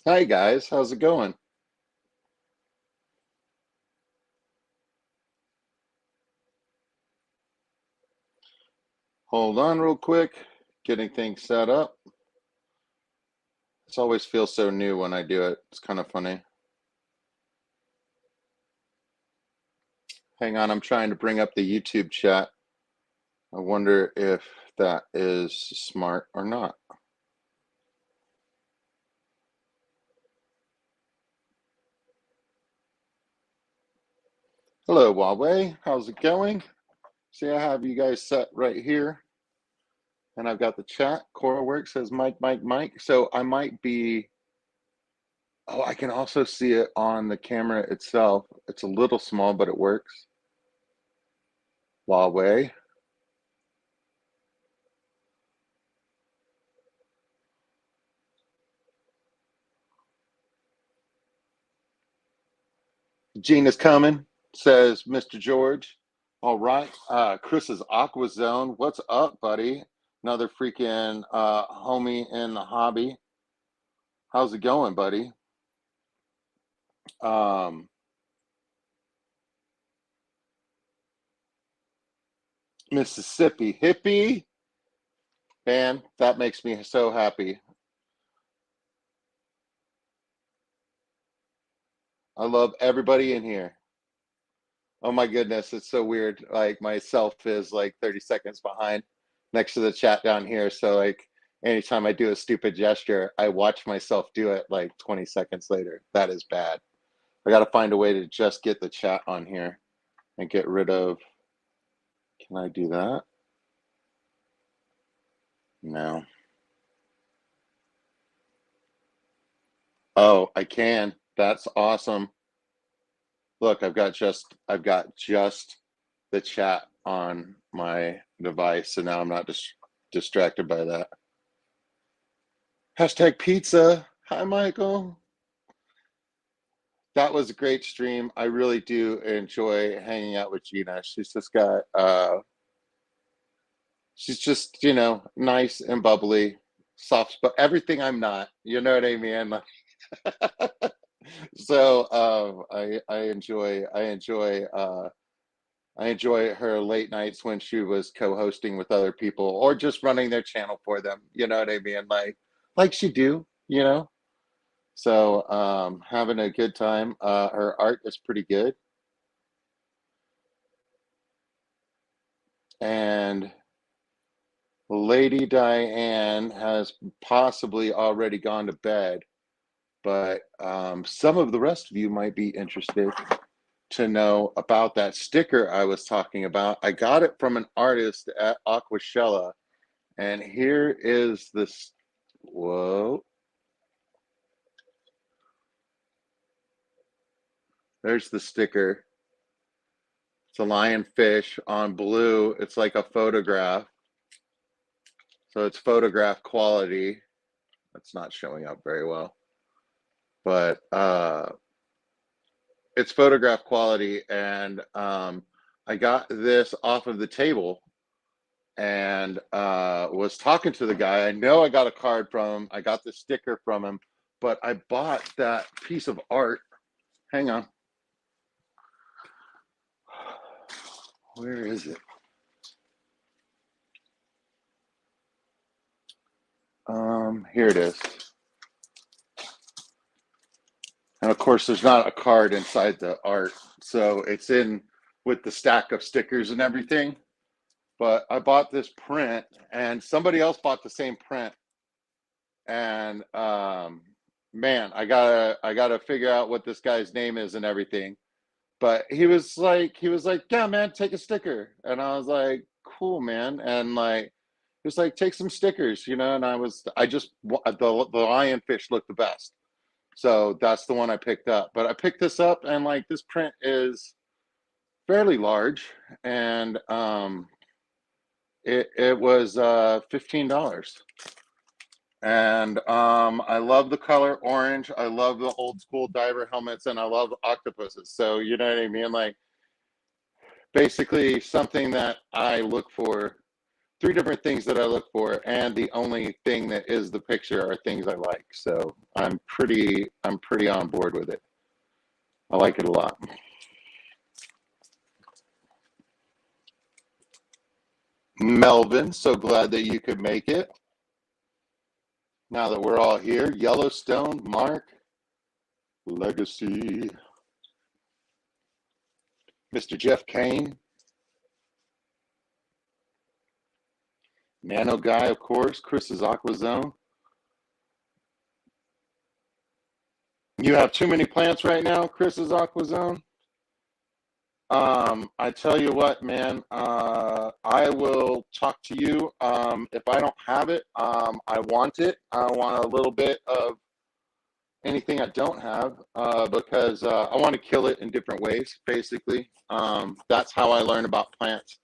Hi guys, how's it going? Hold on real quick, getting things set up. This always feels so new when I do it. It's kind of funny. Hang on, I'm trying to bring up the YouTube chat. I wonder if that is smart or not. Hello, Huawei. How's it going? See, I have you guys set right here, and I've got the chat. Cora Work says Mike, Mike, Mike. So I might be. Oh, I can also see it on the camera itself. It's a little small, but it works. Huawei. Gina's coming, says Mr. George. All right. Chris's Aqua Zone. What's up, buddy? Another freaking homie in the hobby. How's it going, buddy? Um, Mississippi hippie. Man, that makes me so happy. I love everybody in here. Oh my goodness, it's so weird. Like myself is like 30 seconds behind next to the chat down here. So like anytime I do a stupid gesture, I watch myself do it like 20 seconds later. That is bad. I got to find a way to just get the chat on here and get rid of. Can I do that? No. Oh, I can. That's awesome. Look, I've got just the chat on my device, so now I'm not distracted by that. Hashtag pizza. Hi, Michael. That was a great stream. I really do enjoy hanging out with Gina. She's just, nice and bubbly, soft, but everything I'm not. You know what I mean? So I enjoy her late nights when she was co-hosting with other people or just running their channel for them. You know what I mean? Like she do, you know. So having a good time. Her art is pretty good, and Lady Diane has possibly already gone to bed, but some of the rest of you might be interested to know about that sticker I was talking about. I got it from an artist at Aquashella, and here is this. Whoa, there's the sticker. It's a lionfish on blue. It's like a photograph, so it's photograph quality. That's not showing up very well, but it's photograph quality, and I got this off of the table and was talking to the guy. I know I got a card from him. I got the sticker from him, but I bought that piece of art. Hang on. Where is it? Here it is. And of course, there's not a card inside the art, so it's in with the stack of stickers and everything. But I bought this print, and somebody else bought the same print, and man, I gotta figure out what this guy's name is and everything. But he was like, yeah, man, take a sticker, and I was like, cool, man, and like he was like, take some stickers, and the lionfish looked the best, so that's the one I picked up. But I picked this up, and like this print is fairly large, and it was $15. And I love the color orange. I love the old school diver helmets, and I love octopuses. So you know what I mean? Like basically something that I look for three different things that I look for, and the only thing that is the picture are things I like. So I'm pretty on board with it. I like it a lot. Melvin, so glad that you could make it. Now that we're all here, Yellowstone, Mark, Legacy, Mr. Jeff Kane, Nano Guy, of course, Chris's Aqua Zone. You have too many plants right now, Chris's Aqua Zone? I tell you what, man, I will talk to you. If I don't have it, I want it. I want a little bit of anything I don't have, because I want to kill it in different ways, basically. That's how I learn about plants.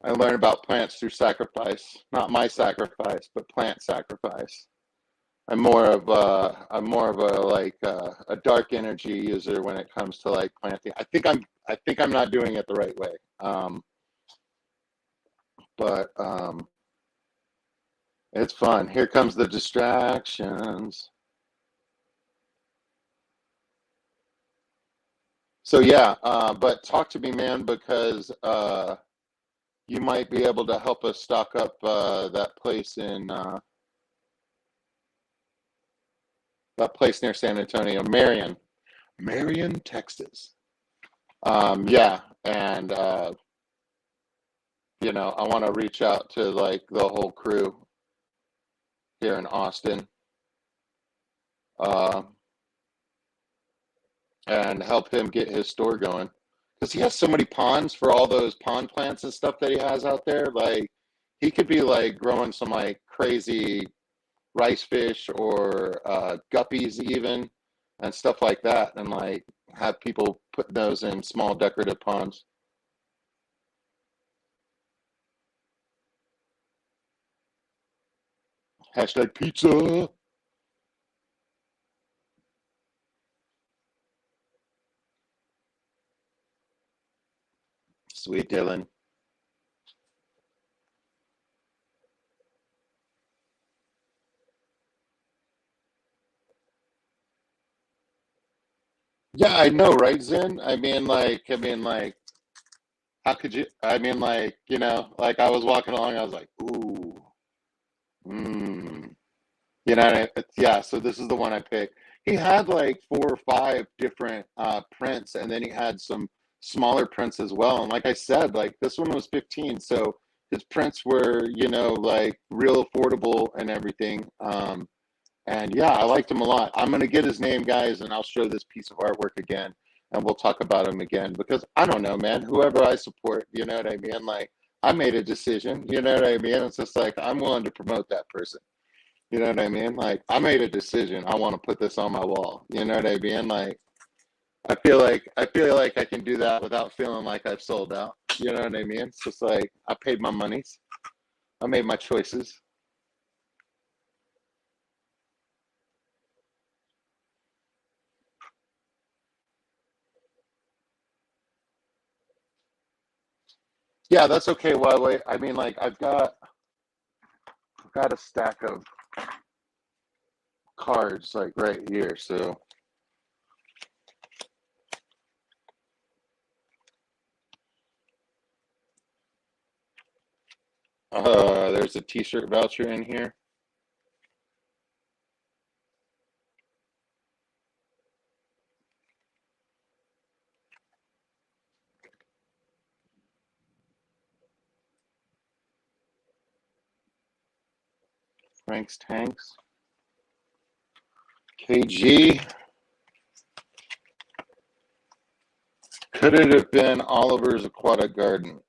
I learn about plants through sacrifice, not my sacrifice, but plant sacrifice. I'm more of a like a dark energy user when it comes to like planting. I think I'm not doing it the right way. But it's fun. Here comes the distractions. So yeah, but talk to me, man, because you might be able to help us stock up that place near San Antonio, Marion, Texas. Yeah, and you know, I want to reach out to like the whole crew here in Austin, uh, and help him get his store going. Because he has so many ponds for all those pond plants and stuff that he has out there. Like, he could be like growing some like crazy rice fish or guppies even and stuff like that, and like have people put those in small decorative ponds. Hashtag pizza. Sweet Dylan. Yeah, I know, right, Zen? I mean, like, how could you? I mean, like, you know, like I was walking along, I was like, ooh, mmm. You know, yeah, so this is the one I picked. He had like four or five different prints, and then he had some smaller prints as well. And like I said, like this one was 15, so his prints were, you know, like real affordable and everything. And yeah, I liked him a lot. I'm gonna get his name, guys, and I'll show this piece of artwork again, and we'll talk about him again because I don't know, man. Whoever I support, you know what I mean? Like I made a decision, you know what I mean? It's just like I'm willing to promote that person. You know what I mean? Like I made a decision. I want to put this on my wall. You know what I mean? Like I feel like I can do that without feeling like I've sold out. You know what I mean? It's just like I paid my monies. I made my choices. Yeah, that's okay. Well, wait. I mean, like I've got a stack of cards like right here. So there's a T-shirt voucher in here. Frank's Tanks. KG. Could it have been Oliver's Aquatic Garden?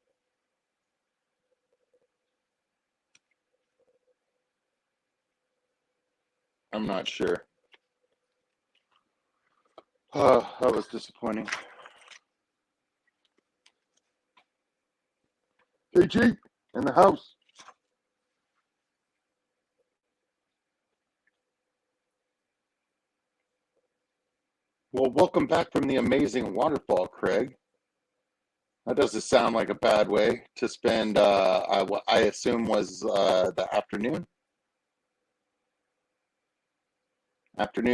I'm not sure. Oh, that was disappointing. KG in the house. Well, welcome back from the amazing waterfall, Craig. That doesn't sound like a bad way to spend, what I assume was the afternoon,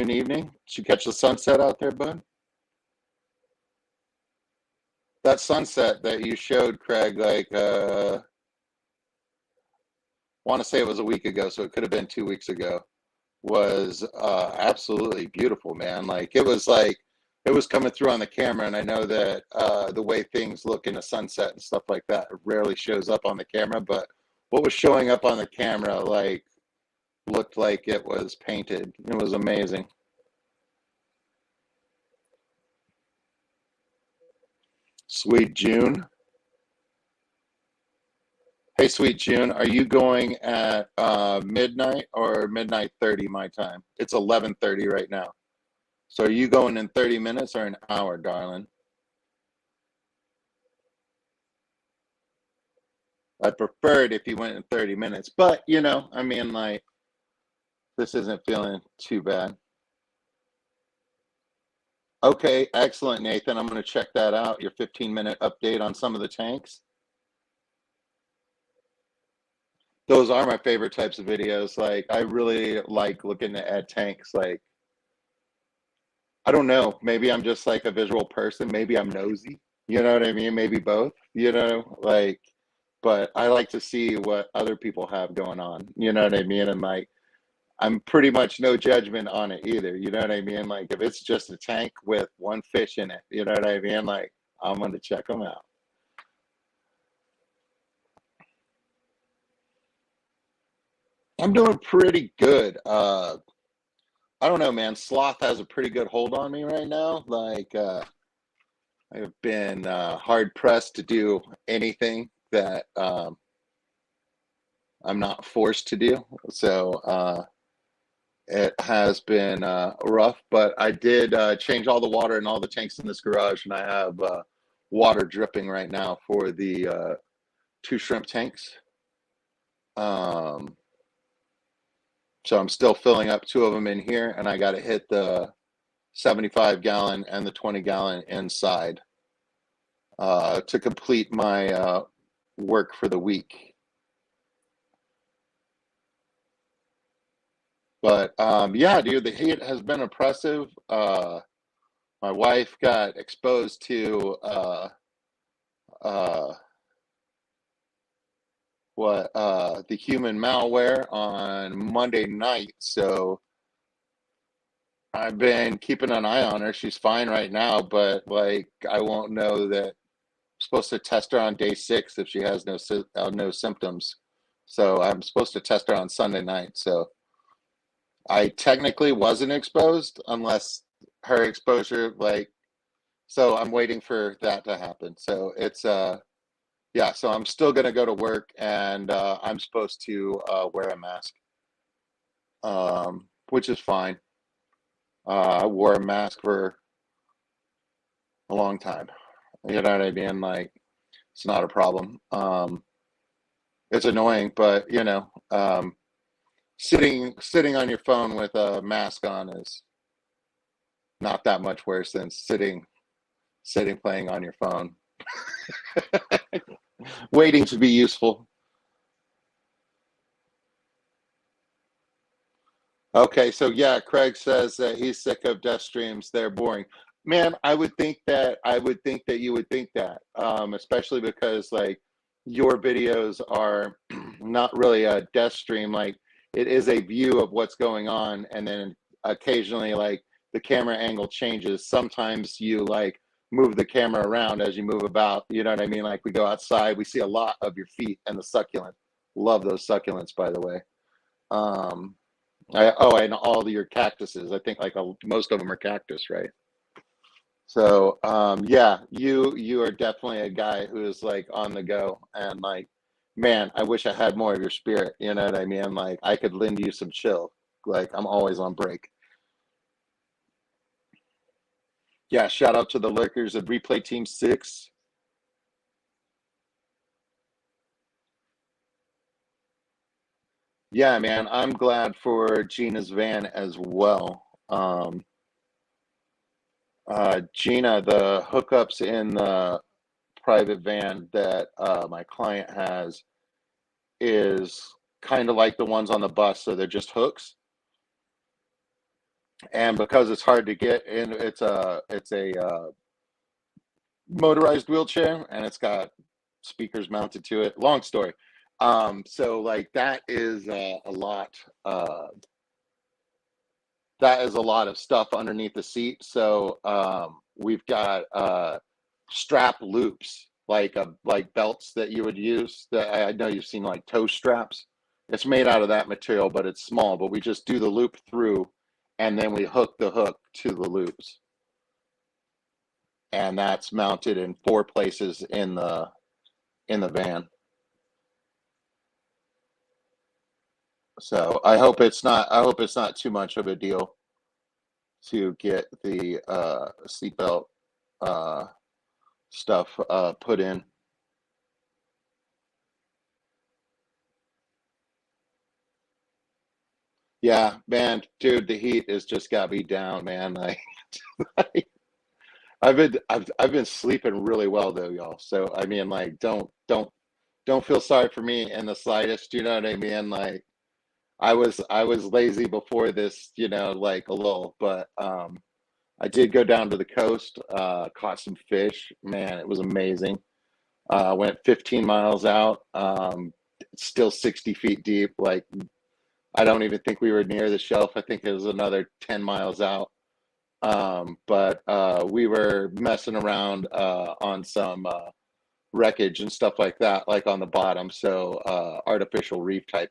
evening. Did you catch the sunset out there, bud? That sunset that you showed, Craig, like, want to say it was a week ago, so it could have been 2 weeks ago, was absolutely beautiful, man. Like it was coming through on the camera, and I know that the way things look in a sunset and stuff like that rarely shows up on the camera, but what was showing up on the camera like looked like it was painted. It was amazing. Sweet June. Hey, Sweet June, are you going at midnight or midnight 30 my time? It's 11:30 right now. So are you going in 30 minutes or an hour, darling? I preferred if you went in 30 minutes, but I mean, like, this isn't feeling too bad. Okay, excellent, Nathan. I'm going to check that out. Your 15-minute update on some of the tanks. Those are my favorite types of videos. Like, I really like looking at tanks. Like, I don't know. Maybe I'm just like a visual person. Maybe I'm nosy. You know what I mean? Maybe both, like, but I like to see what other people have going on. You know what I mean? And like, I'm pretty much no judgment on it either. You know what I mean? Like, if it's just a tank with one fish in it, you know what I mean? Like, I'm going to check them out. I'm doing pretty good. I don't know, man. Sloth has a pretty good hold on me right now. Like, I've been hard pressed to do anything that I'm not forced to do. So it has been rough, but I did change all the water in all the tanks in this garage, and I have water dripping right now for the two shrimp tanks. Um, so I'm still filling up two of them in here, and I got to hit the 75-gallon and the 20-gallon inside to complete my work for the week. But yeah, dude, the heat has been oppressive. My wife got exposed to uh, the human malware on Monday night, so I've been keeping an eye on her. She's fine right now, but like, I won't know that. I'm supposed to test her on day 6 if she has no symptoms. So I'm supposed to test her on Sunday night. So I technically wasn't exposed unless her exposure, like, so I'm waiting for that to happen. So it's yeah, so I'm still gonna go to work, and I'm supposed to wear a mask, which is fine. I wore a mask for a long time. You know what I mean? Like, it's not a problem. It's annoying, but sitting on your phone with a mask on is not that much worse than sitting playing on your phone, waiting to be useful. Okay, so yeah, Craig says that he's sick of death streams. They're boring. Man, I would think that you would think that, especially because like your videos are not really a death stream. Like, it is a view of what's going on, and then occasionally like the camera angle changes. Sometimes you like move the camera around as you move about. You know what I mean? Like, we go outside, we see a lot of your feet and the succulent. Love those succulents, by the way. Um, and all of your cactuses. I think like most of them are cactus, right? So yeah, you are definitely a guy who is like on the go, and like, man, I wish I had more of your spirit. You know what I mean? Like, I could lend you some chill. Like, I'm always on break. Yeah, shout out to the lurkers at Replay Team 6. Yeah, man, I'm glad for Gina's van as well. Gina, the hookups in the private van that my client has is kind of like the ones on the bus, so they're just hooks. And because it's hard to get in, it's a motorized wheelchair, and it's got speakers mounted to it. Long story. So like that is a lot. That is a lot of stuff underneath the seat. So we've got strap loops, like belts that you would use. That I know you've seen, like toe straps. It's made out of that material, but it's small. But we just do the loop through, and then we hook the hook to the loops, and that's mounted in 4 places in the van. So I hope it's not too much of a deal to get the seatbelt stuff put in. Yeah, man, dude, the heat has just got me down, man. I've been sleeping really well though, y'all. So I mean, like, don't feel sorry for me in the slightest. You know what I mean? Like, I was lazy before this, like a little, but I did go down to the coast, caught some fish. Man, it was amazing. Went 15 miles out. It's still 60 feet deep. Like, I don't even think we were near the shelf. I think it was another 10 miles out. But we were messing around on some wreckage and stuff like that, like on the bottom. So artificial reef type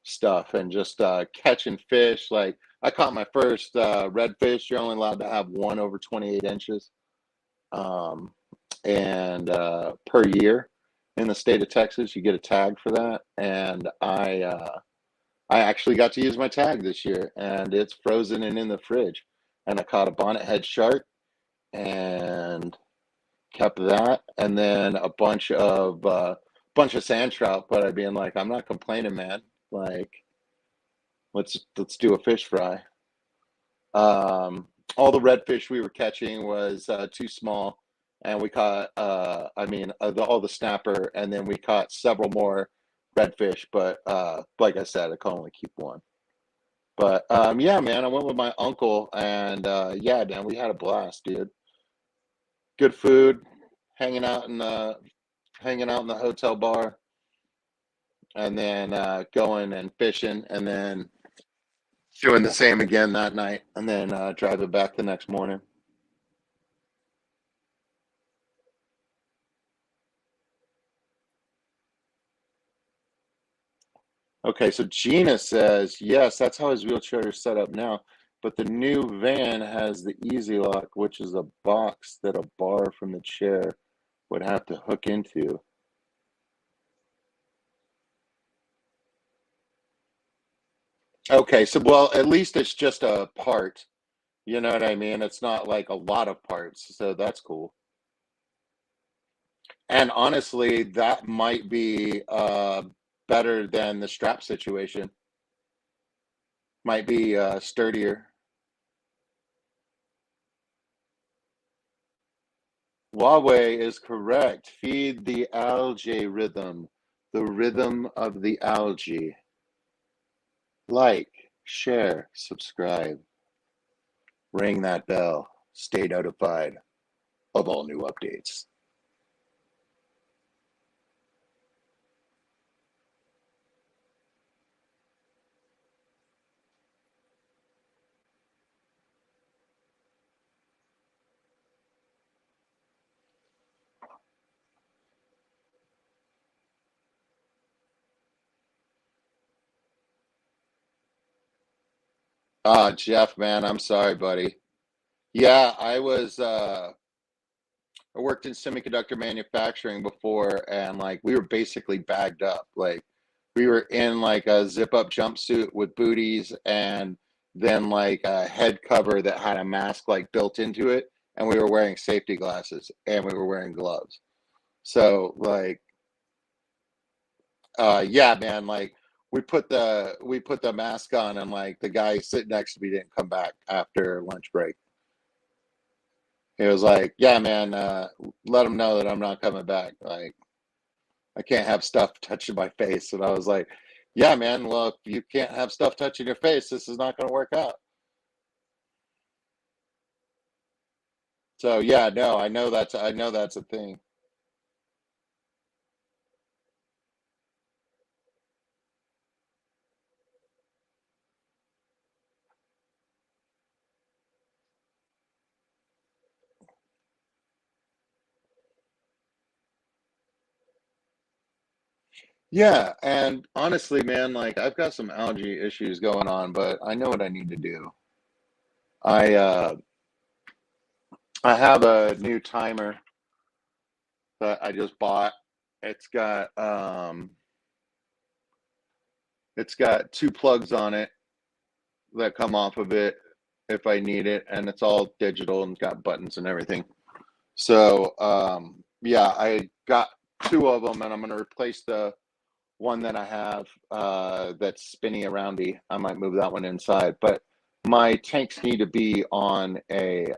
stuff, and just catching fish. Like, I caught my first redfish. You're only allowed to have one over 28 inches, and per year in the state of Texas, you get a tag for that. And I actually got to use my tag this year, and it's frozen and in the fridge. And I caught a bonnethead shark and kept that, and then a bunch of sand trout. But I mean, like, I'm not complaining, man. Like, let's do a fish fry. All the redfish we were catching was too small, and we caught all the snapper, and then we caught several more redfish. But like I said, I can only keep one. But yeah, man, I went with my uncle, and yeah, man, we had a blast, dude. Good food, hanging out in the hotel bar, and then going and fishing, and then doing the same again that night, and then driving back the next morning. Okay, so Gina says, yes, that's how his wheelchair is set up now. But the new van has the easy lock, which is a box that a bar from the chair would have to hook into. Okay, so, well, at least it's just a part. You know what I mean? It's not like a lot of parts, so that's cool. And honestly, that might be better than the strap situation. Might be sturdier. Huawei is correct. Feed the algae rhythm, the rhythm of the algae. Like, share, subscribe, ring that bell, stay notified of all new updates. Ah, Jeff, man, I'm sorry, buddy. Yeah, I worked in semiconductor manufacturing before, and like, we were basically bagged up. Like, we were in like a zip up jumpsuit with booties, and then like a head cover that had a mask like built into it, and we were wearing safety glasses, and we were wearing gloves. So like, yeah, man, like, we put the mask on, and like the guy sitting next to me didn't come back after lunch break. He was like, "Yeah, man, let them know that I'm not coming back. Like, I can't have stuff touching my face." And I was like, "Yeah, man. Well, if you can't have stuff touching your face, this is not going to work out." So yeah, no, I know that's a thing. Yeah, and honestly, man, like I've got some allergy issues going on, but I know what I need to do. I uh I have a new timer that I just bought. It's got um it's got two plugs on it that come off of it if I need it, and it's all digital and got buttons and everything. So yeah, I got two of them, and I'm gonna replace the one that I have that's spinny aroundy. I might move that one inside, but my tanks need to be on a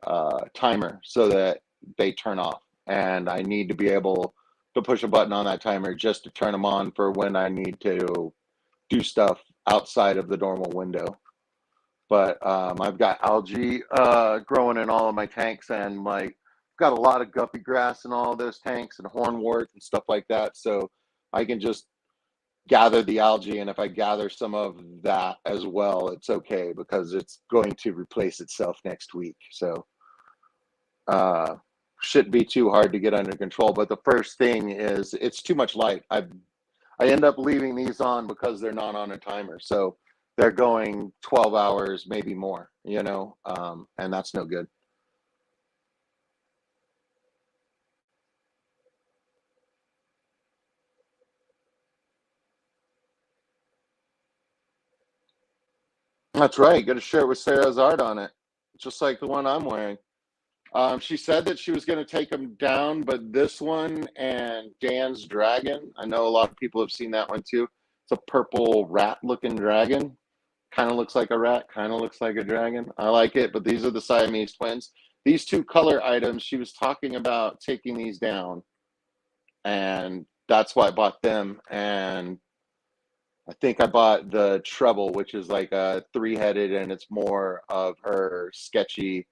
timer so that they turn off, and I need to be able to push a button on that timer just to turn them on for when I need to do stuff outside of the normal window. But I've got algae growing in all of my tanks, and like got a lot of guppy grass in all of those tanks and hornwort and stuff like that. So I can just gather the algae, and if I gather some of that as well, it's okay because it's going to replace itself next week. So uh shouldn't be too hard to get under control. But the first thing is it's too much light. I end up leaving these on because they're not on a timer, so they're going 12 hours, maybe more, and that's no good. That's right, got a shirt with Sarah's art on it, just like the one I'm wearing. She said that she was going to take them down, but this one and Dan's dragon, I know a lot of people have seen that one too. It's a purple rat looking dragon. Kind of looks like a rat, kind of looks like a dragon. I like it, but these are the Siamese twins. These two color items, she was talking about taking these down, and that's why I bought them. And I think I bought the treble, which is like a three-headed, and it's more of her sketchy.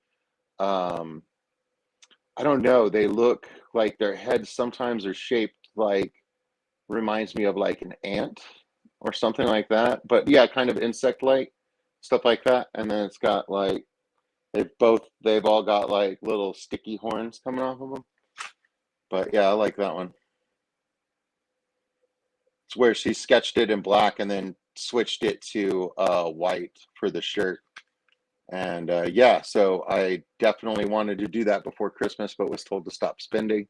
Um, I don't know. They look like their heads sometimes are shaped like reminds me of like an ant or something like that. But yeah, kind of insect-like stuff like that. And then it's got like they've all got like little sticky horns coming off of them. But yeah, I like that one. It's where she sketched it in black and then switched it to white for the shirt. And yeah, so I definitely wanted to do that before Christmas, but was told to stop spending.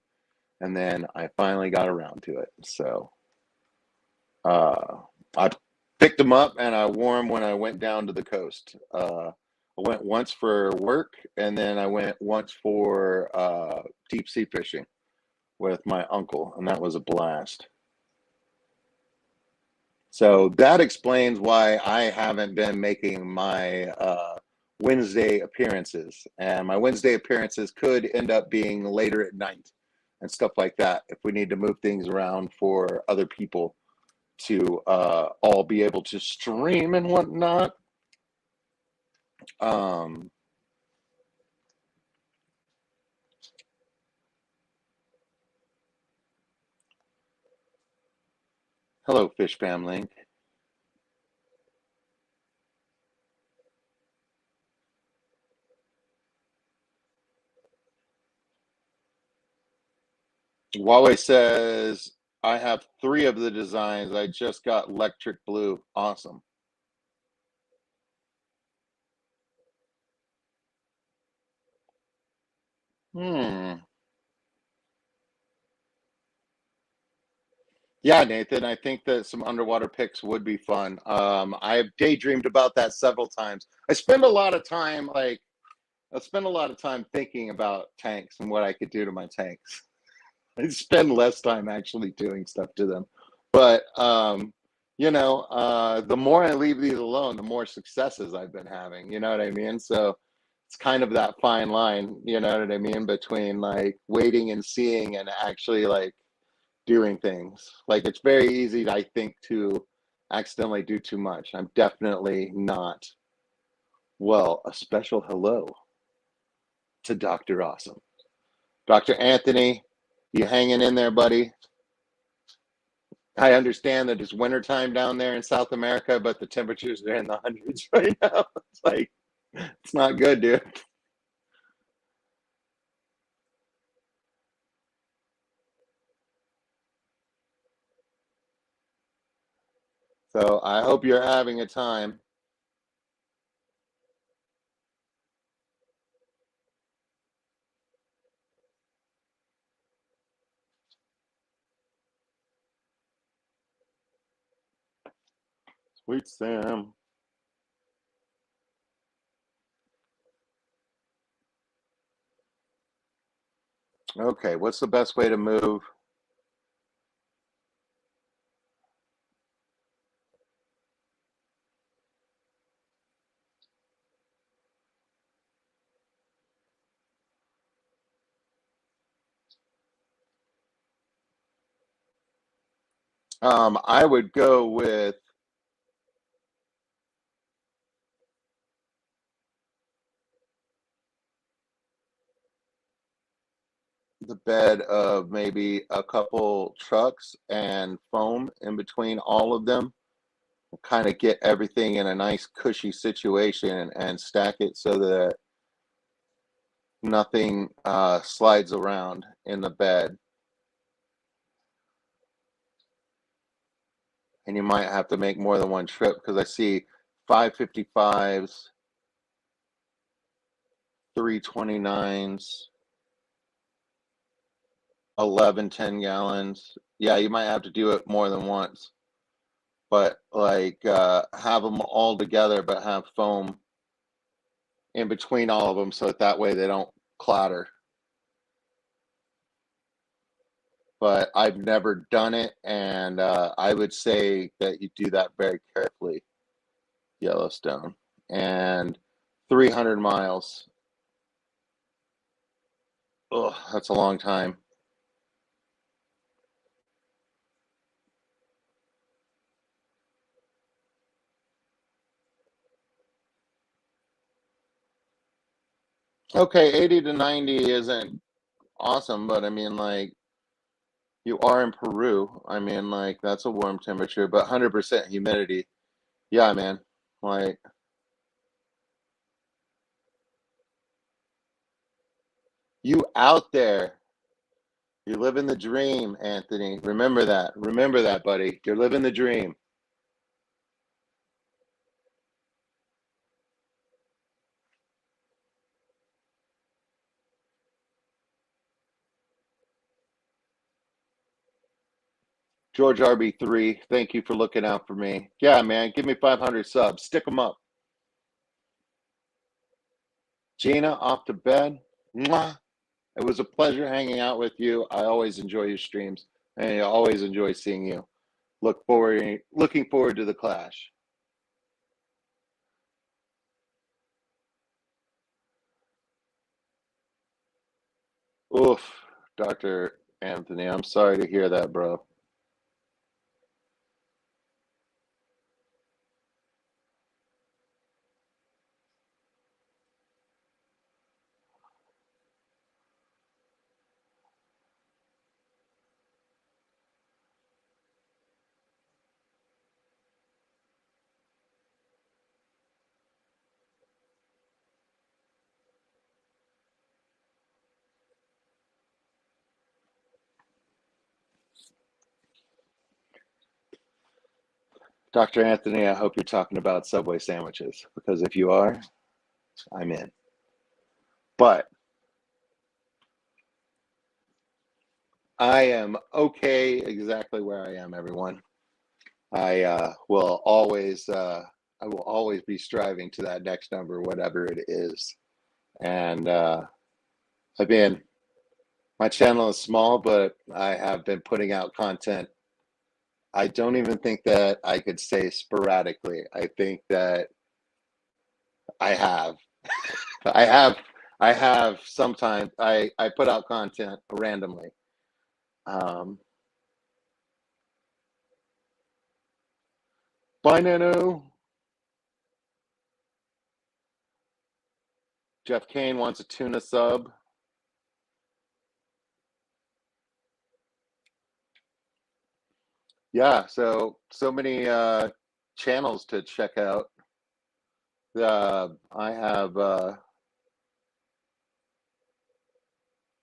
And then I finally got around to it. So uh, I picked them up and I wore them when I went down to the coast. I went once for work, and then I went once for deep sea fishing with my uncle, and that was a blast. So that explains why I haven't been making my Wednesday appearances. And my Wednesday appearances could end up being later at night and stuff like that if we need to move things around for other people to all be able to stream and whatnot. Um, Hello, Fish Family. Huawei says, I have three of the designs. I just got electric blue. Awesome. Hmm. Yeah, Nathan, I think that some underwater pics would be fun. I've daydreamed about that several times. I spend a lot of time thinking about tanks and what I could do to my tanks. I spend less time actually doing stuff to them. But the more I leave these alone, the more successes I've been having. You know what I mean? So it's kind of that fine line, you know what I mean, between like waiting and seeing and actually like doing things. Like it's very easy, I think, to accidentally do too much. I'm definitely not. Well, a special hello to Dr. Awesome. Dr. Anthony, you hanging in there, buddy? I understand that it's wintertime down there in South America, but the temperatures are in the hundreds right now. It's like, it's not good, dude. So I hope you're having a time. Sweet Sam. Okay, what's the best way to move? I would go with the bed of maybe a couple trucks and foam in between all of them. Kind of get everything in a nice cushy situation and stack it so that nothing slides around in the bed. And you might have to make more than one trip because I see 555s, 329s, 11 10 gallons. Yeah, you might have to do it more than once, but like have them all together, but have foam in between all of them so that way they don't clatter. But I've never done it, and I would say that you do that very carefully, Yellowstone. And 300 miles. Oh, that's a long time. Okay, 80 to 90 isn't awesome, but I mean, like, you are in Peru. I mean, like, that's a warm temperature, but 100% humidity. Yeah, man. Like, you out there. You're living the dream, Anthony. Remember that. Remember that, buddy. You're living the dream. George RB3, thank you for looking out for me. Yeah, man, give me 500 subs. Stick them up. Gina, off to bed. Mwah. It was a pleasure hanging out with you. I always enjoy your streams, and I always enjoy seeing you. Looking forward to the clash. Oof, Dr. Anthony, I'm sorry to hear that, bro. Dr. Anthony, I hope you're talking about Subway sandwiches because if you are, I'm in. But I am okay exactly where I am, everyone. I I will always be striving to that next number, whatever it is. And I've been my channel is small, but I have been putting out content. I don't even think that I could say sporadically. I think that I have. I have I have sometimes I put out content randomly. Um, Bye, Nano. Jeff Kane wants a tuna sub. Yeah, so many channels to check out. I have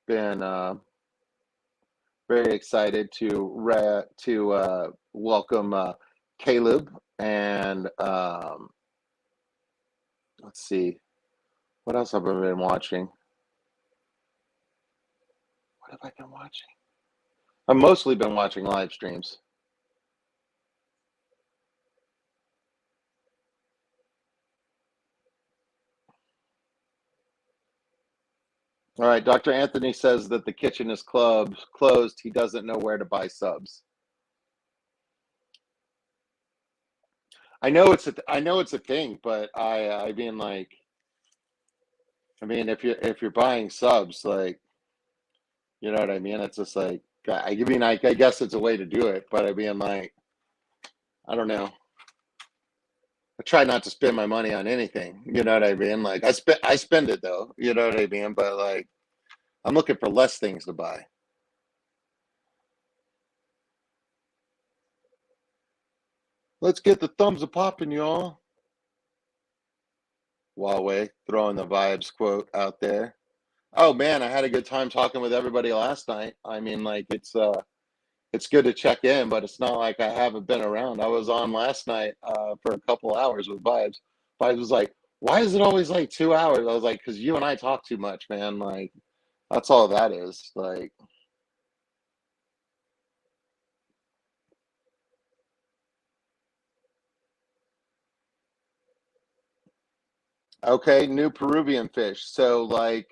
been very excited to welcome Caleb and let's see, what else have I been watching? What have I been watching? I've mostly been watching live streams. All right, Dr. Anthony says that the kitchen is closed. He doesn't know where to buy subs. I know it's a thing, but I mean like if you're buying subs, like, you know what I mean? It's just like I guess it's a way to do it, but I mean like I don't know. I try not to spend my money on anything. You know what I mean? Like I spend it though. You know what I mean? But like I'm looking for less things to buy. Let's get the thumbs a popping, y'all. Huawei throwing the vibes quote out there. Oh man, I had a good time talking with everybody last night. I mean, like it's good to check in, but it's not like I haven't been around. I was on last night for a couple hours with Vibes. Vibes was like, "Why is it always like 2 hours?" I was like, "Because you and I talk too much, man. Like that's all that is." Like, okay, new Peruvian fish. So like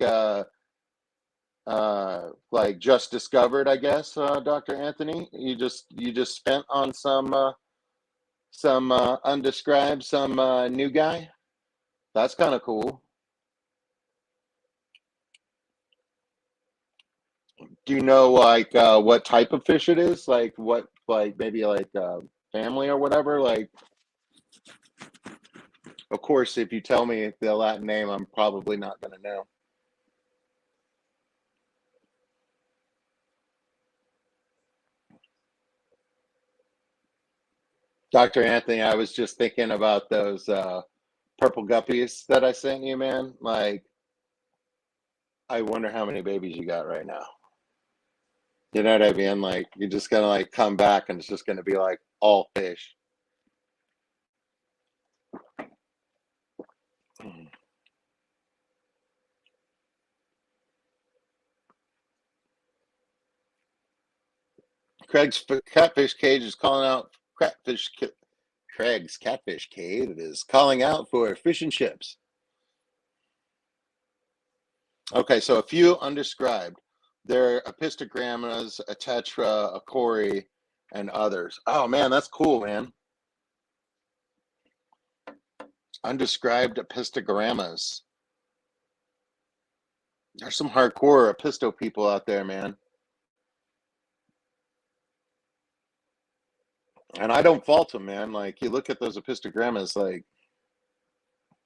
just discovered, I guess, Dr. Anthony. You just spent on some undescribed, some new guy. That's kind of cool. Do you know like what type of fish it is? Like what, like maybe like family or whatever? Like, of course, if you tell me the Latin name, I'm probably not going to know. Dr. Anthony, I was just thinking about those purple guppies that I sent you, man. Like, I wonder how many babies you got right now. You know what I mean? Like, you're just gonna like come back and it's just gonna be like all fish. Craig's catfish cage is calling out catfish. Craig's catfish cave is calling out for fish and chips. Okay, so a few undescribed. There are epistogrammas, a tetra, a cori, and others. Oh man, that's cool, man. Undescribed epistogrammas. There's some hardcore episto people out there, man. And I don't fault them, man. Like you look at those epistogrammas, like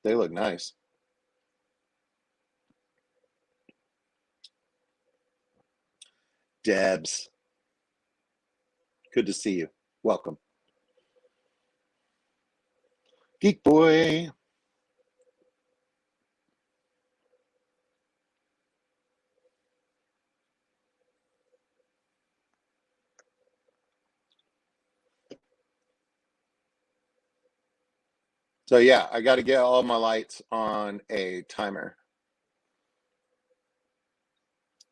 they look nice. Debs, good to see you. Welcome. Geek boy. So yeah, I got to get all my lights on a timer.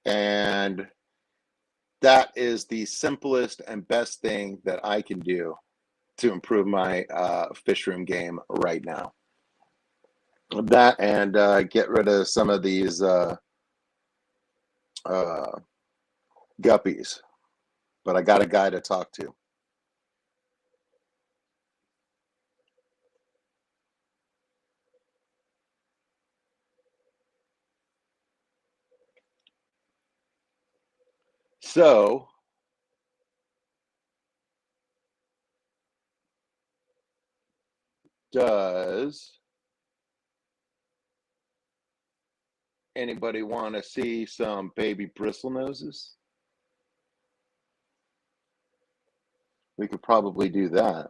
And that is the simplest and best thing that I can do to improve my fish room game right now. That and get rid of some of these uh, guppies. But I got a guy to talk to. So does anybody want to see some baby bristle noses? We could probably do that.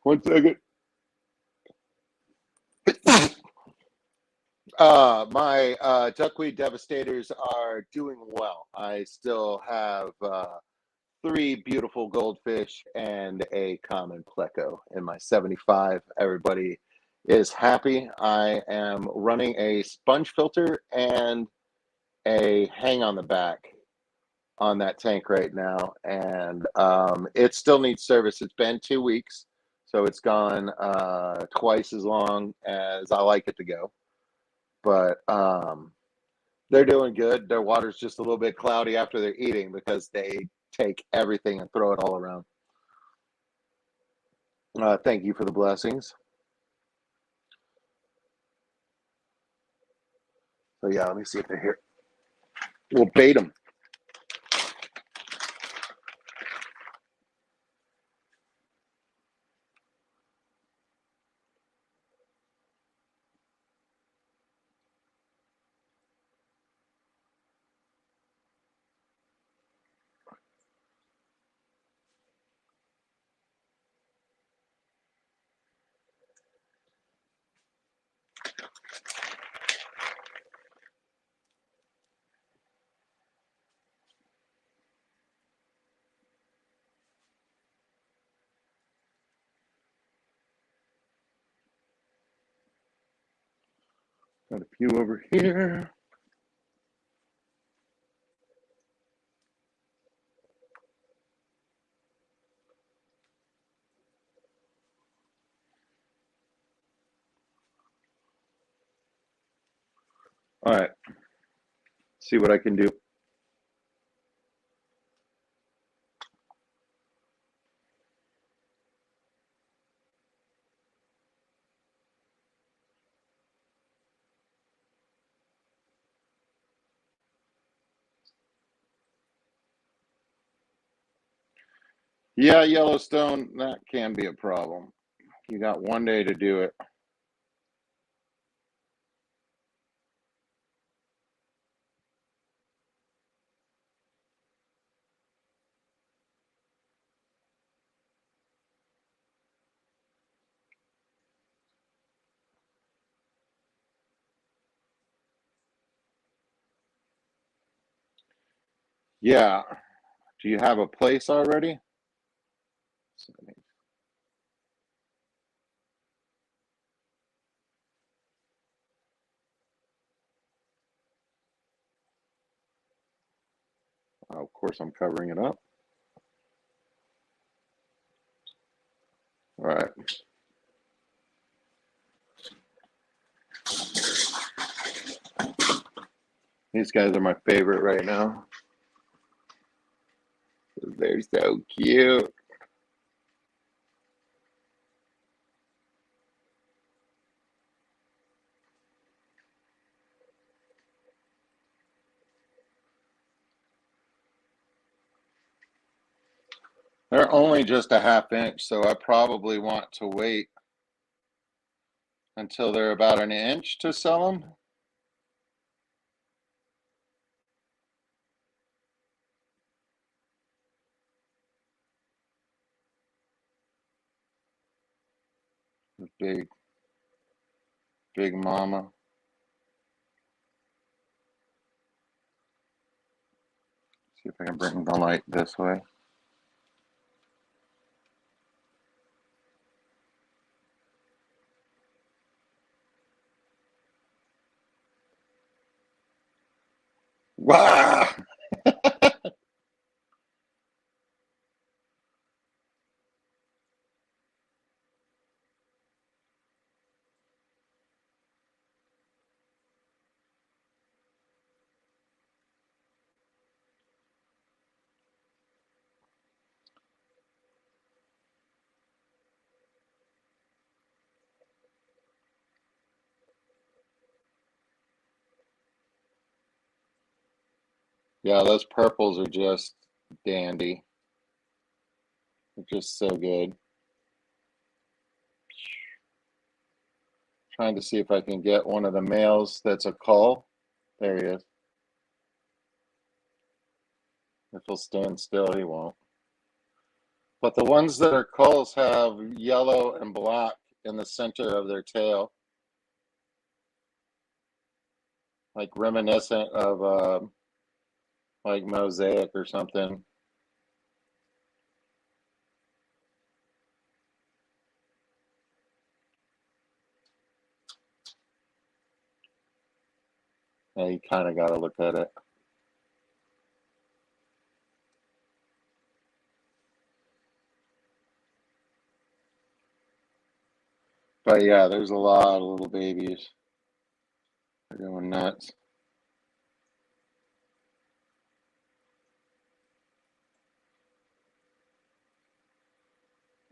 One second. My duckweed devastators are doing well. I still have 3 beautiful goldfish and a common pleco in my 75. Everybody is happy. I am running a sponge filter and a hang on the back on that tank right now, and it still needs service. It's been 2 weeks, so it's gone twice as long as I like it to go. But they're doing good. Their water's just a little bit cloudy after they're eating because they take everything and throw it all around. Thank you for the blessings. So yeah, let me see if they're here. We'll bait them. Got a few over here. All right. See what I can do. Yeah, Yellowstone, that can be a problem. You got one day to do it. Yeah. Do you have a place already? Of course, I'm covering it up. All right. These guys are my favorite right now. They're so cute. They're only just a ½ inch, so I probably want to wait until they're about an inch to sell them. Big, big mama. See if I can bring the light this way. Wow! Yeah, those purples are just dandy. They're just so good. Trying to see if I can get one of the males that's a cull. There he is. If he'll stand still, he won't. But the ones that are culls have yellow and black in the center of their tail, like reminiscent of like mosaic or something. Yeah, you kind of got to look at it. But yeah, there's a lot of little babies. They're going nuts.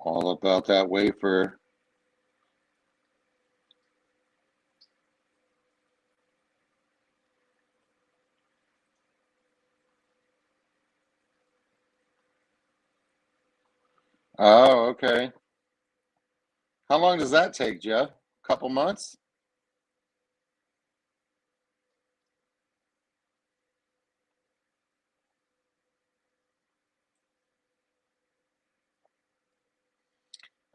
All about that wafer. Oh, okay. How long does that take, Jeff? A couple months?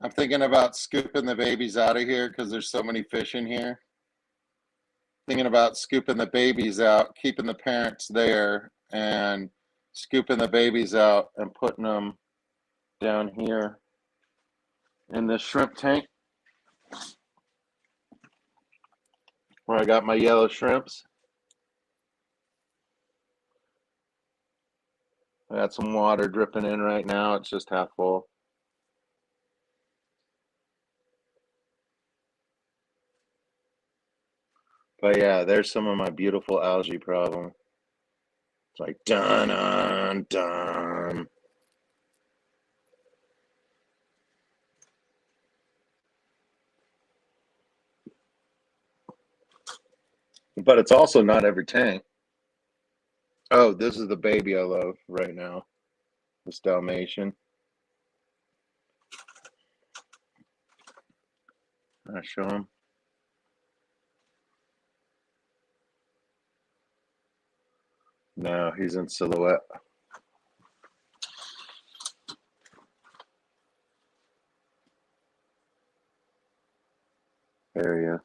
I'm thinking about scooping the babies out of here because there's so many fish in here. Thinking about scooping the babies out, keeping the parents there, and scooping the babies out and putting them down here in this shrimp tank where I got my yellow shrimps. I got some water dripping in right now. It's just half full. But yeah, there's some of my beautiful algae problem. It's like dun dun dun. But it's also not every tank. Oh, this is the baby I love right now. This Dalmatian. I show him. No, he's in silhouette. There he is.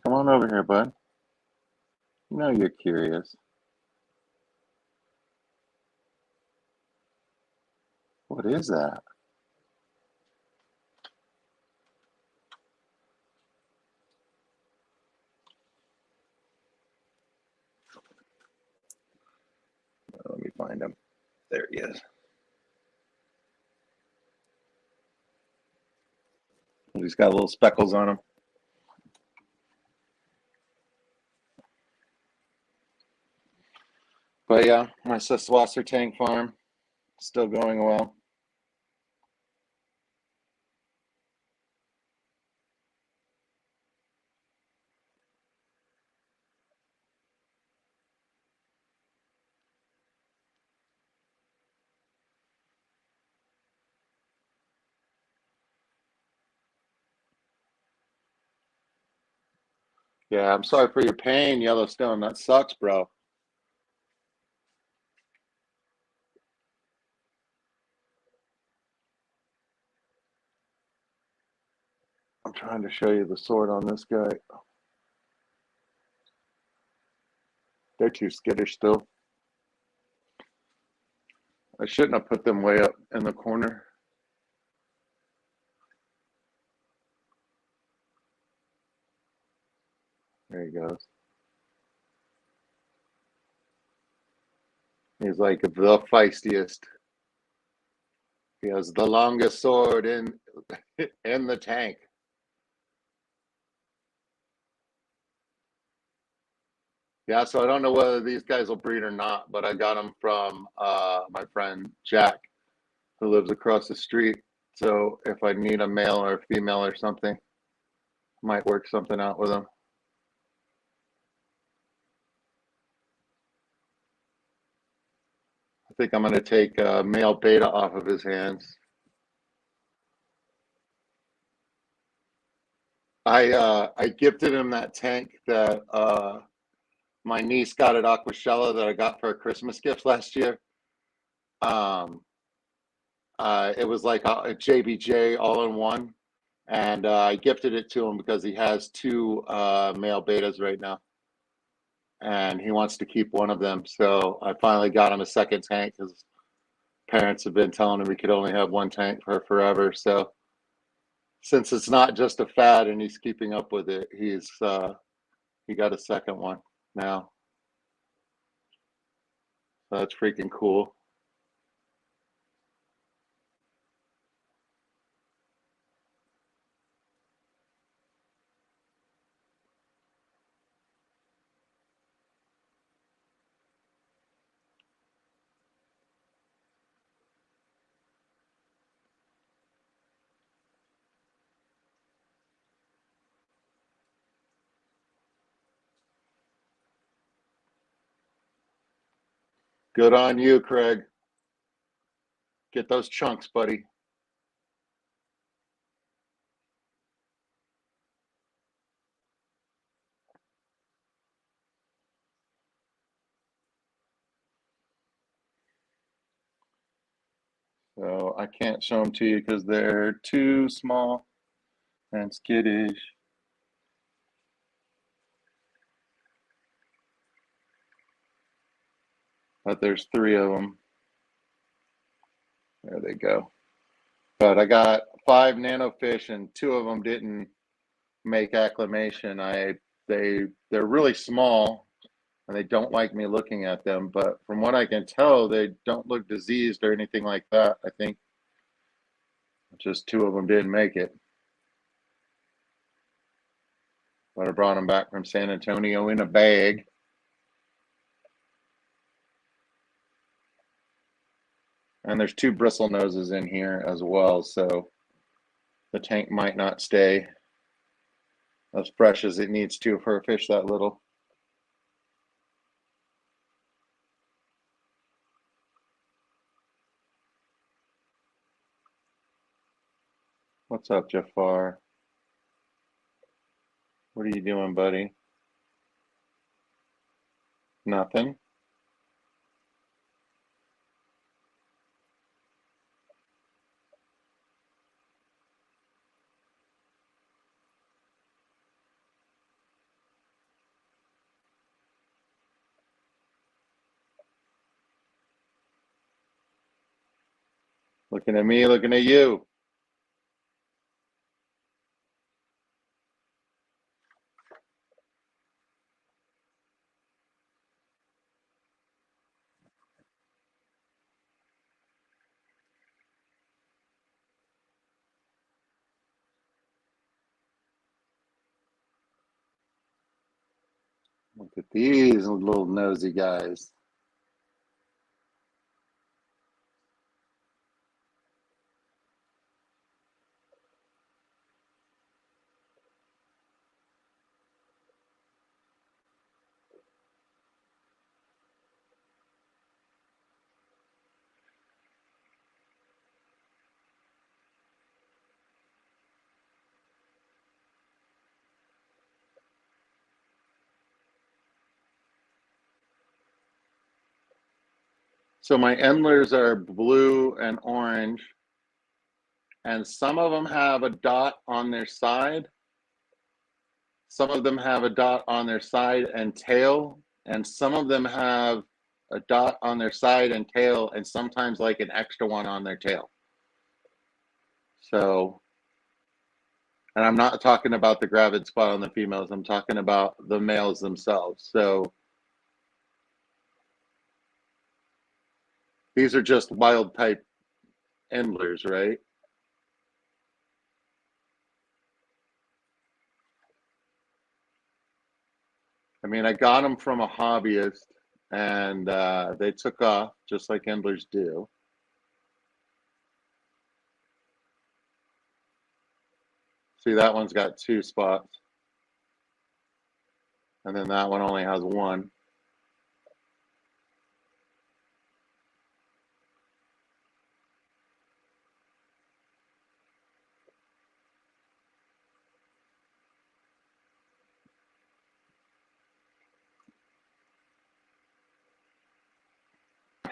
Come on over here, bud. You know you're curious. What is that? Let me find him. There he is. He's got little speckles on him. But yeah, my Siswasser tank farm still going well. Yeah, I'm sorry for your pain, Yellowstone. That sucks, bro. I'm trying to show you the sword on this guy. They're too skittish still. I shouldn't have put them way up in the corner. There he goes. He's like the feistiest. He has the longest sword in the tank. Yeah, so I don't know whether these guys will breed or not, but I got them from my friend Jack, who lives across the street. So if I need a male or a female or something, might work something out with them. I think I'm going to take male beta off of his hands. I gifted him that tank that my niece got at Aquashella that I got for a Christmas gift last year. It was like a JBJ all in one, and I gifted it to him because he has two male betas right now, and he wants to keep one of them. So I finally got him a second tank because parents have been telling him he could only have one tank for forever. So since it's not just a fad and he's keeping up with it, he got a second one now. So that's freaking cool. Good on you, Craig. Get those chunks, buddy. So I can't show them to you because they're too small and skittish. But there's three of them. There they go. But I got 5 nanofish and 2 of them didn't make acclimation. They're really small and they don't like me looking at them. But from what I can tell, they don't look diseased or anything like that. I think just 2 of them didn't make it. But I brought them back from San Antonio in a bag. And there's 2 bristle noses in here as well, so the tank might not stay as fresh as it needs to for a fish that little. What's up, Jafar? What are you doing, buddy? Nothing. Looking at me, looking at you. Look at these little nosy guys. So my endlers are blue and orange, and some of them have a dot on their side. Some of them have a dot on their side and tail, and some of them have a dot on their side and tail, and sometimes like an extra one on their tail. So, and I'm not talking about the gravid spot on the females, I'm talking about the males themselves. So these are just wild type endlers, right? I mean, I got them from a hobbyist and they took off just like endlers do. See, that one's got 2 spots. And then that one only has 1.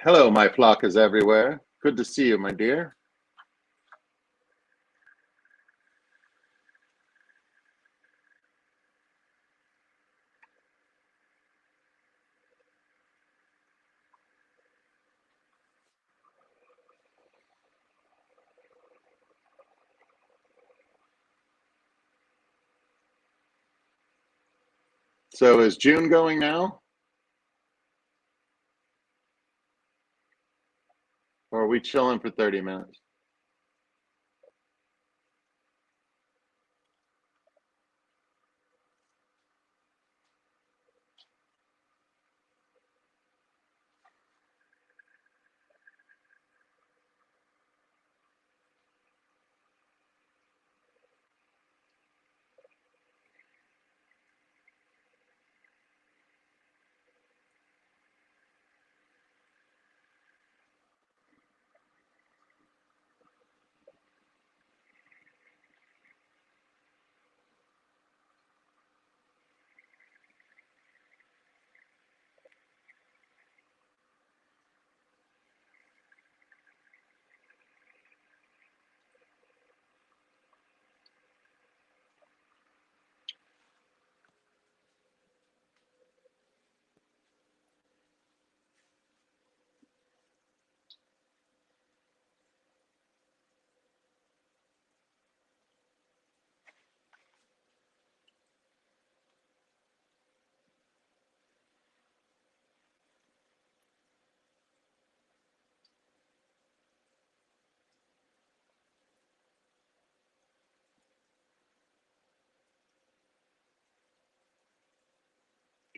Hello, my flock is everywhere. Good to see you, my dear. So is June going now? Or are we chilling for 30 minutes?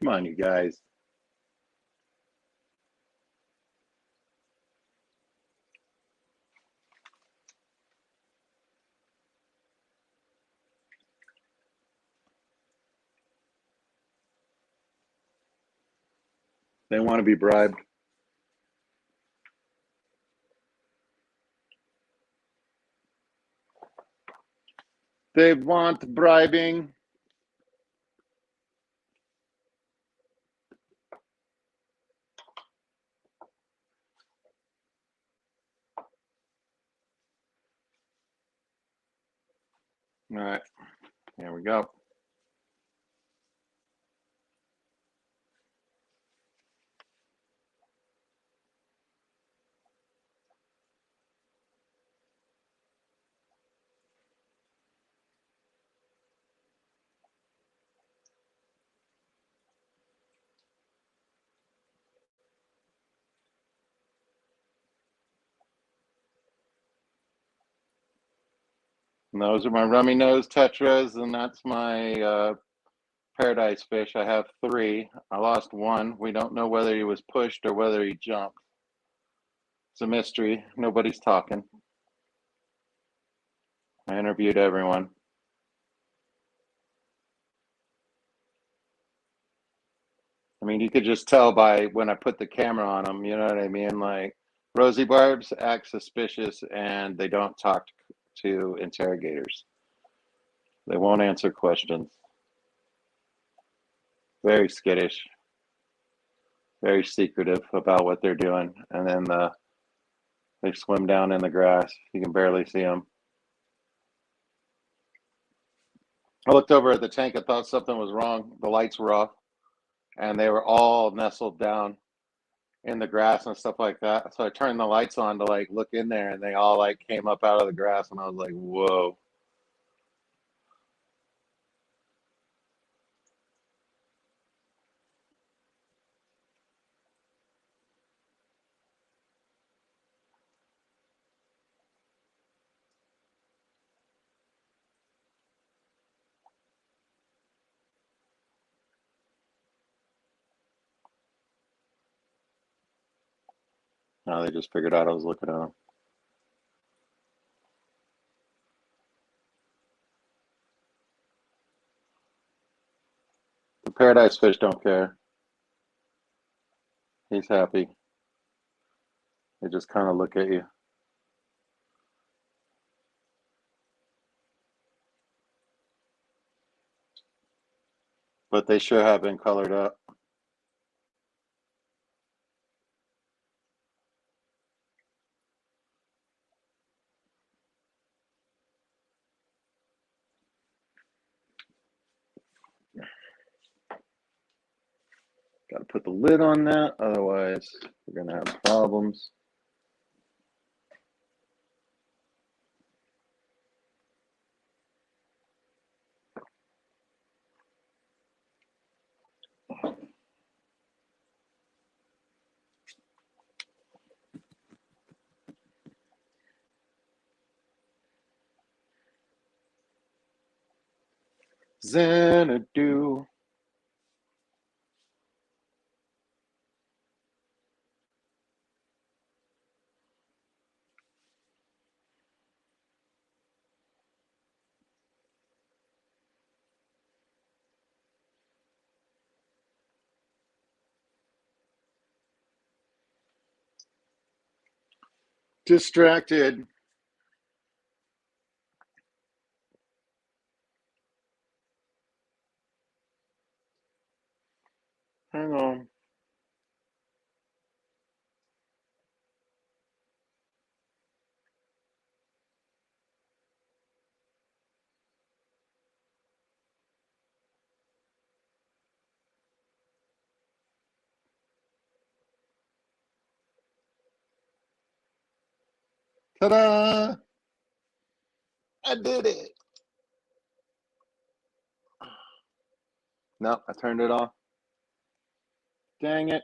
Come on, you guys. They want to be bribed. They want bribing. All right, here we go. And those are my rummy nose tetras, and that's my paradise fish. I have three. I lost one. We don't know whether he was pushed or whether he jumped. It's a mystery. Nobody's talking. I interviewed everyone. I mean, you could just tell by when I put the camera on them, you know what I mean? Like, Rosie Barbs act suspicious and they don't talk to interrogators. They won't answer questions. Very skittish, very secretive about what they're doing. And then they swim down in the grass. You can barely see them. I looked over at the tank. I thought something was wrong. The lights were off and they were all nestled down in the grass and stuff like that. So I turned the lights on to like look in there and they all like came up out of the grass and I was like, whoa. No, they just figured out I was looking at them. The paradise fish don't care. He's happy. They just kind of look at you. But they sure have been colored up. Got to put the lid on that, otherwise we're going to have problems. Xanadu. Distracted. Hang on. Ta-da! I did it. No, I turned it off. Dang it.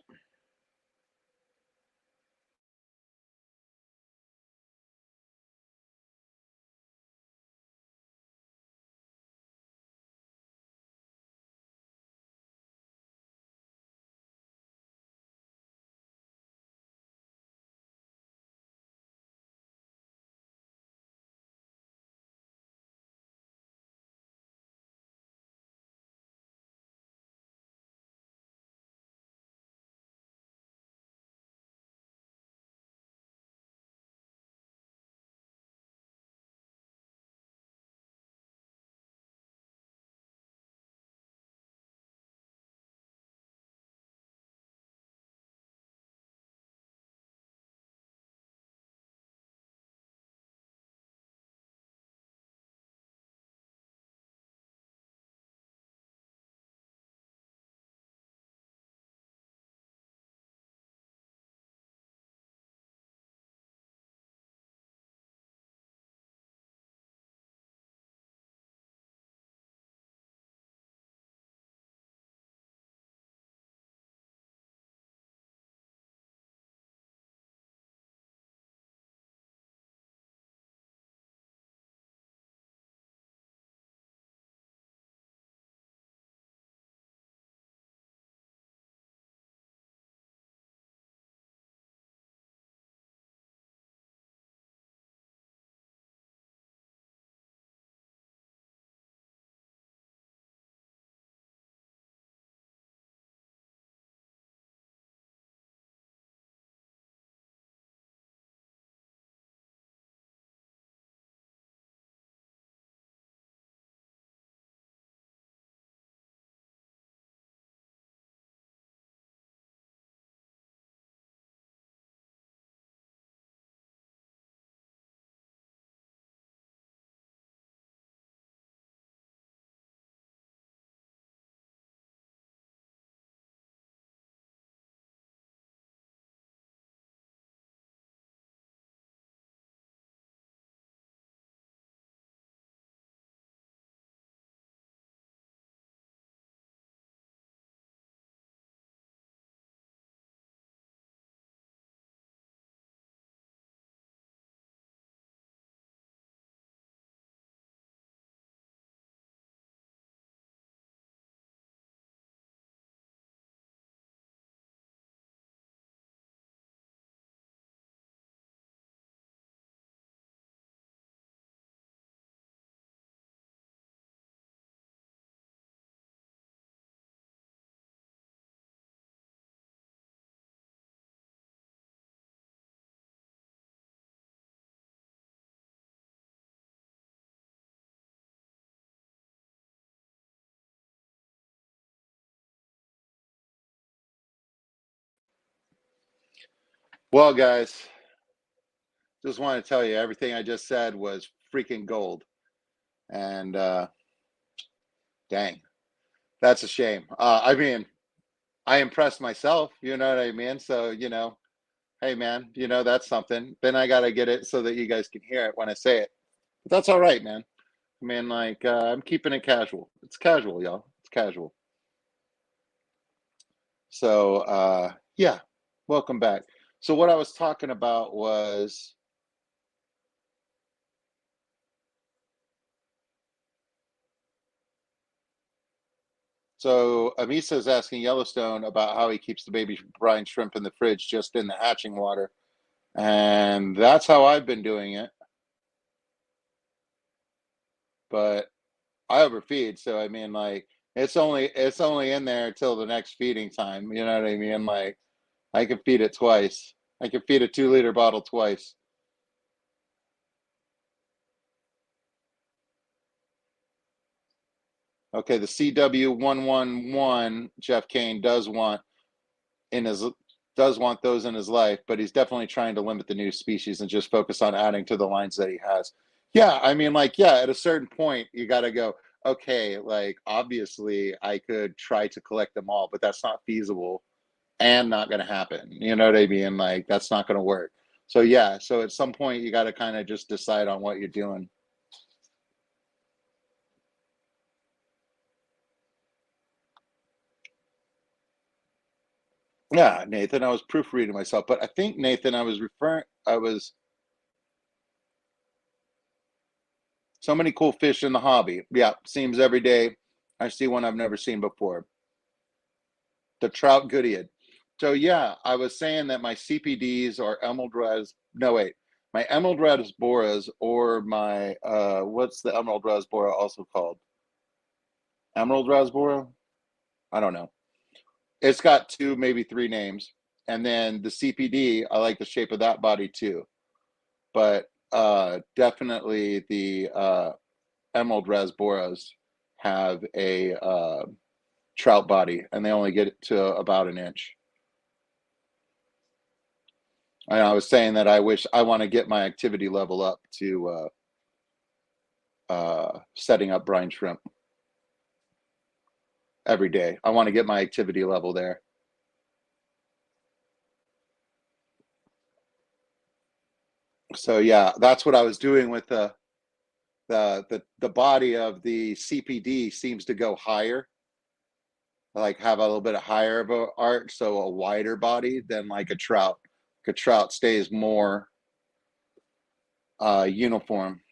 Well, guys, just want to tell you everything I just said was freaking gold. And dang, that's a shame. I mean, I impress myself, you know what I mean? So, hey man, that's something. Then I gotta get it so that you guys can hear it when I say it. But that's all right, man. I mean, like, I'm keeping it casual. It's casual, y'all. It's casual. So, yeah, welcome back. So, what I was talking about was, so Amisa is asking Yellowstone about how he keeps the baby brine shrimp in the fridge just in the hatching water. And that's how I've been doing it. But I overfeed, so I mean, like, it's only in there till the next feeding time. You know what I mean? Like, I can feed it twice. I can feed a 2 liter bottle twice. Okay, the CW111 Jeff Kane in his does want those in his life, but he's definitely trying to limit the new species and just focus on adding to the lines that he has. Yeah, I mean, like, yeah, at a certain point, you got to go, okay, like, obviously, I could try to collect them all, but that's not feasible and not going to happen. You know what I mean? Like, that's not going to work. So, yeah, so at some point, you got to kind of just decide on what you're doing. Yeah, Nathan, I was proofreading myself, but I think, Nathan, I was so many cool fish in the hobby. Yeah, seems every day I see one I've never seen before. The trout goodied. So yeah, I was saying that my CPDs or emerald res. No wait, my emerald rasboras or my what's the emerald rasbora also called? Emerald rasbora? I don't know. It's got two, maybe three names. And then the CPD, I like the shape of that body too. But definitely the emerald rasboras have a trout body, and they only get it to about an inch. And I was saying that I want to get my activity level up to setting up brine shrimp every day. I want to get my activity level there. So yeah, that's what I was doing with the body of the CPD seems to go higher, like have a little bit of higher of a arch, so a wider body than like a trout. A trout stays more uniform.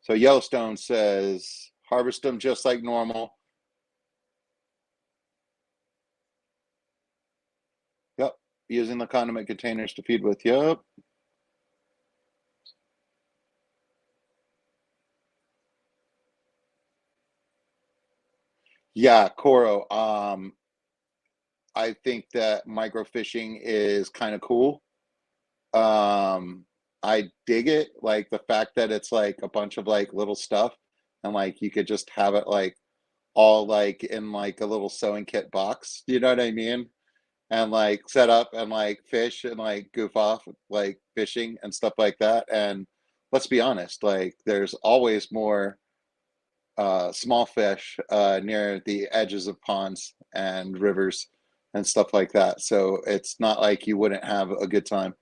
So Yellowstone says harvest them just like normal. Yep, using the condiment containers to feed with. Yep. Yeah, Coro. I think that microfishing is kind of cool. Um, I dig it, like the fact that it's like a bunch of like little stuff, and like you could just have it like all like in like a little sewing kit box. You know what I mean? And like set up and like fish and like goof off like fishing and stuff like that. And let's be honest, like there's always more small fish near the edges of ponds and rivers and stuff like that. So it's not like you wouldn't have a good time.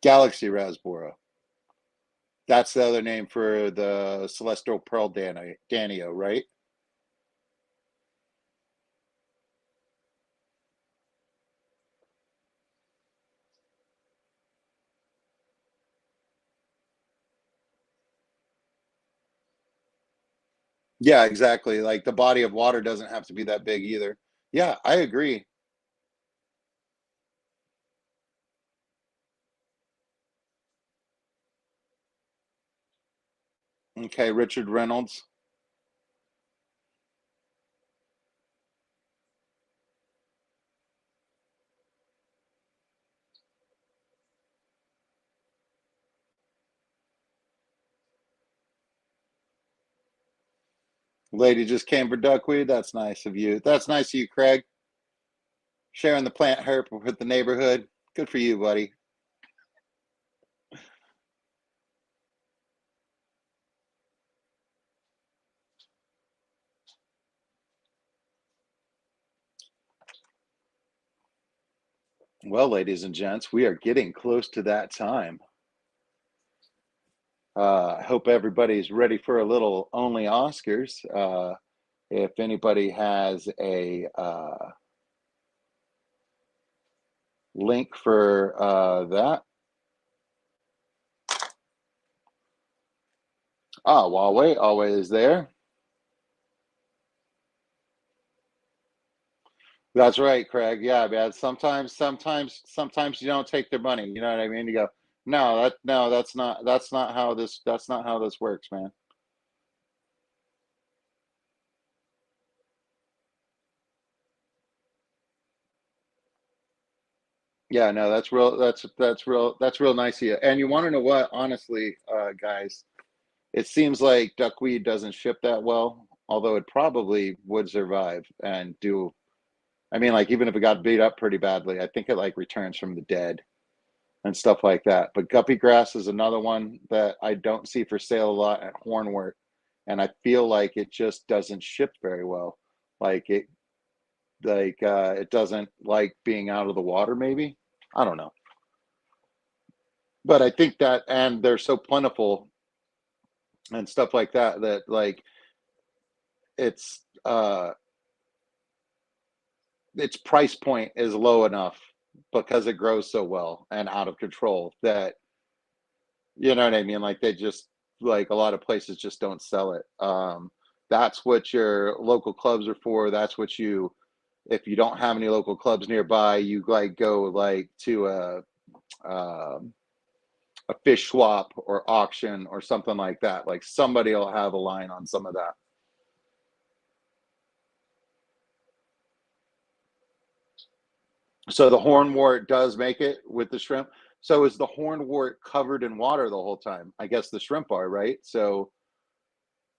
Galaxy Rasbora. That's the other name for the celestial pearl danio, right? Yeah, exactly. Like the body of water doesn't have to be that big either. Yeah, I agree. Okay, Richard Reynolds. Lady just came for duckweed. That's nice of you. That's nice of you, Craig. Sharing the plant herb with the neighborhood. Good for you, buddy. Well, ladies and gents, we are getting close to that time. I hope everybody's ready for a little Only Oscars. If anybody has a link for that. Ah, Huawei always there. That's right, Craig. Yeah, man. Sometimes you don't take their money. You know what I mean? You go, no, that's not how this works, man. Yeah, no, that's real nice of you. And you want to know what? Honestly, guys, it seems like duckweed doesn't ship that well, although it probably would survive and do. I mean, like even if it got beat up pretty badly, I think it like returns from the dead and stuff like that. But guppy grass is another one that I don't see for sale a lot at Hornwort, and I feel like it just doesn't ship very well. Like it doesn't like being out of the water. Maybe I don't know, but I think that and they're so plentiful and stuff like that that like it's its price point is low enough because it grows so well and out of control that you know what I mean? Like they just like a lot of places just don't sell it. That's what your local clubs are for. That's what you if you don't have any local clubs nearby, you like go like to a fish swap or auction or something like that. Like somebody will have a line on some of that. So the hornwort does make it with the shrimp. So is the hornwort covered in water the whole time? I guess the shrimp are, right? So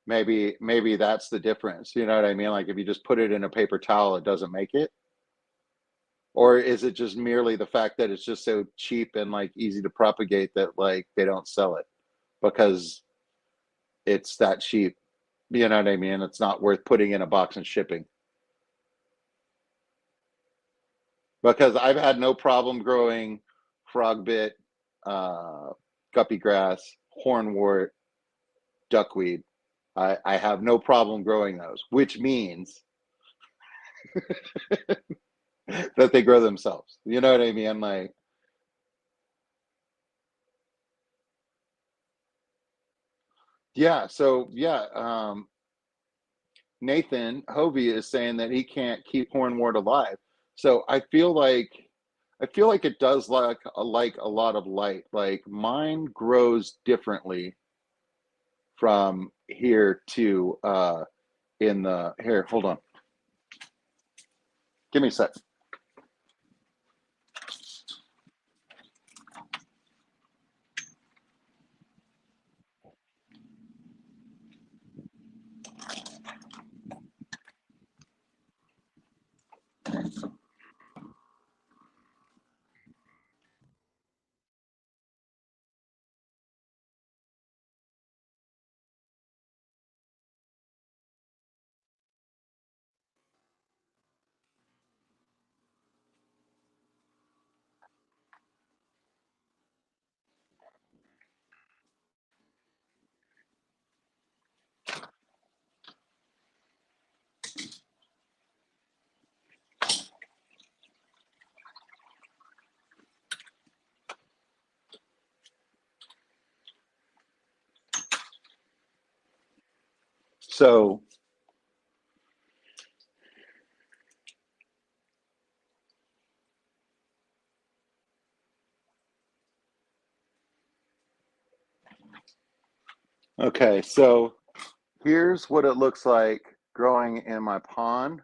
maybe that's the difference. You know what I mean? Like if you just put it in a paper towel, it doesn't make it. Or is it just merely the fact that it's just so cheap and like easy to propagate that like they don't sell it because it's that cheap? You know what I mean? It's not worth putting in a box and shipping. Because I've had no problem growing frogbit, uh, guppy grass, hornwort, duckweed. I have no problem growing those, which means that they grow themselves. You know what I mean? Like, yeah. So yeah, Nathan Hovey is saying that he can't keep hornwort alive. So I feel like it does like a lot of light. Like mine grows differently from here to in the here. Hold on, give me a sec. So okay, so here's what it looks like growing in my pond.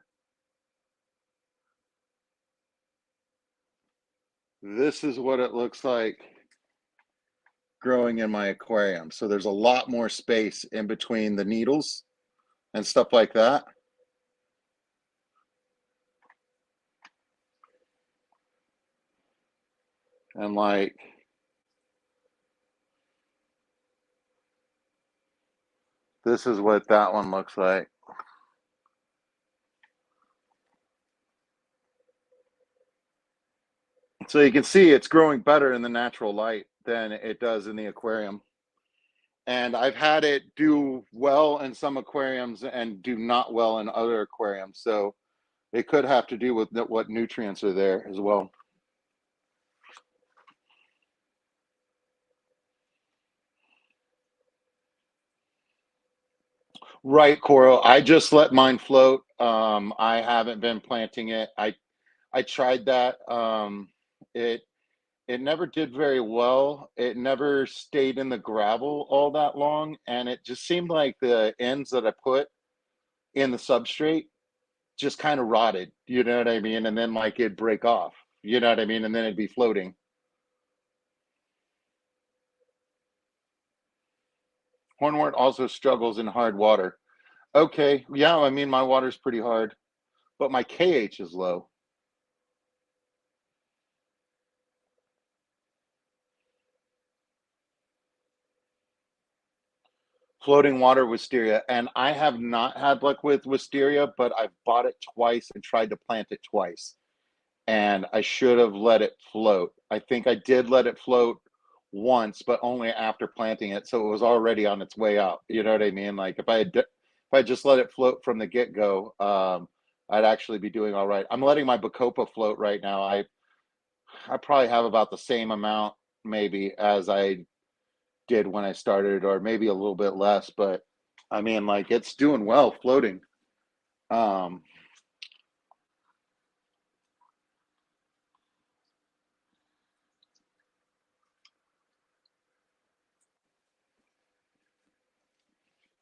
This is what it looks like growing in my aquarium. So there's a lot more space in between the needles and stuff like that. And like, this is what that one looks like. So you can see it's growing better in the natural light than it does in the aquarium. And I've had it do well in some aquariums and do not well in other aquariums. So it could have to do with what nutrients are there as well. Right, Coral. I just let mine float. I haven't been planting it. I tried that. It it never did very well. It never stayed in the gravel all that long, and it just seemed like the ends that I put in the substrate just kind of rotted. You know what I mean? And then like it'd break off. You know what I mean? And then it'd be floating. Hornwort also struggles in hard water. Okay, yeah, I mean my water's pretty hard, but my KH is low. Floating water wisteria, and I have not had luck with wisteria, but I've bought it twice and tried to plant it twice, and I should have let it float. I think I did let it float once, but only after planting it, so it was already on its way out. You know what I mean? Like if I just let it float from the get go, I'd actually be doing all right. I'm letting my Bacopa float right now. I probably have about the same amount maybe as I did when I started, or maybe a little bit less, but I mean, like it's doing well floating. Um,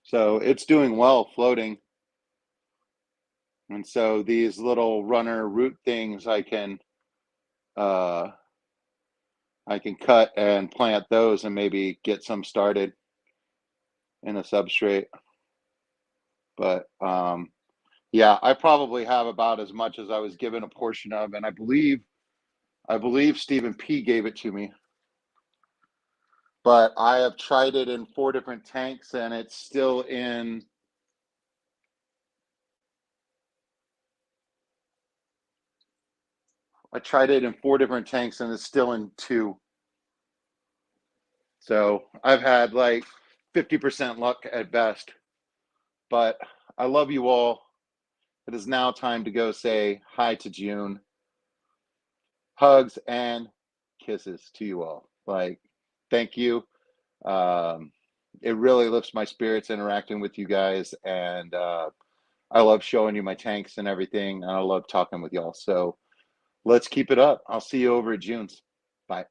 so it's doing well floating. And so these little runner root things uh I can cut and plant those and maybe get some started in a substrate. But yeah, I probably have about as much as I was given a portion of, and I believe Stephen P gave it to me. But I have tried it in 4 different tanks and it's still in. I tried it in 4 different tanks and it's still in two. So I've had like 50% luck at best. But I love you all. It is now time to go say hi to June. Hugs and kisses to you all. Like, thank you. Um, it really lifts my spirits interacting with you guys. And I love showing you my tanks and everything. And I love talking with y'all. So let's keep it up. I'll see you over at June's. Bye.